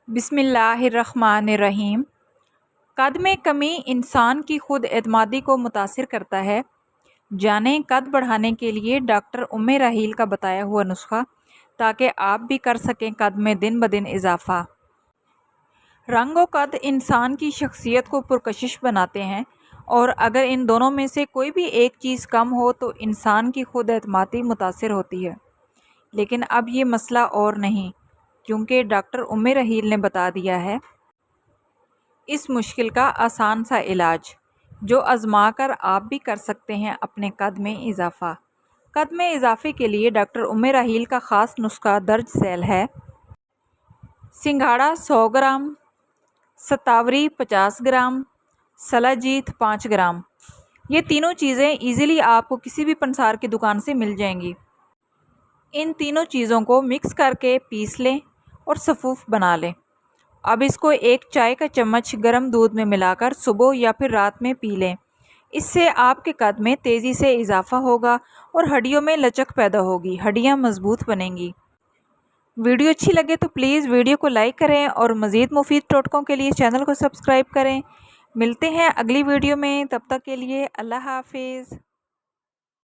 بسم اللہ الرحمن الرحیم۔ قد میں کمی انسان کی خود اعتمادی کو متاثر کرتا ہے۔ جانیں قد بڑھانے کے لیے ڈاکٹر ام رحیل کا بتایا ہوا نسخہ، تاکہ آپ بھی کر سکیں قد میں دن بدن اضافہ۔ رنگ و قد انسان کی شخصیت کو پرکشش بناتے ہیں، اور اگر ان دونوں میں سے کوئی بھی ایک چیز کم ہو تو انسان کی خود اعتمادی متاثر ہوتی ہے۔ لیکن اب یہ مسئلہ اور نہیں، کیونکہ ڈاکٹر ام رحیل نے بتا دیا ہے اس مشکل کا آسان سا علاج، جو آزما کر آپ بھی کر سکتے ہیں اپنے قد میں اضافہ۔ قد میں اضافے کے لیے ڈاکٹر ام رحیل کا خاص نسخہ درج ذیل ہے۔ سنگھاڑا 100 گرام، ستاوری 50 گرام، سلاجیت 5 گرام۔ یہ تینوں چیزیں ایزیلی آپ کو کسی بھی پنسار کی دکان سے مل جائیں گی۔ ان تینوں چیزوں کو مکس کر کے پیس لیں اور صفوف بنا لیں۔ اب اس کو ایک چائے کا چمچ گرم دودھ میں ملا کر صبح یا پھر رات میں پی لیں۔ اس سے آپ کے قد میں تیزی سے اضافہ ہوگا اور ہڈیوں میں لچک پیدا ہوگی، ہڈیاں مضبوط بنیں گی۔ ویڈیو اچھی لگے تو پلیز ویڈیو کو لائک کریں اور مزید مفید ٹوٹکوں کے لیے چینل کو سبسکرائب کریں۔ ملتے ہیں اگلی ویڈیو میں، تب تک کے لیے اللہ حافظ۔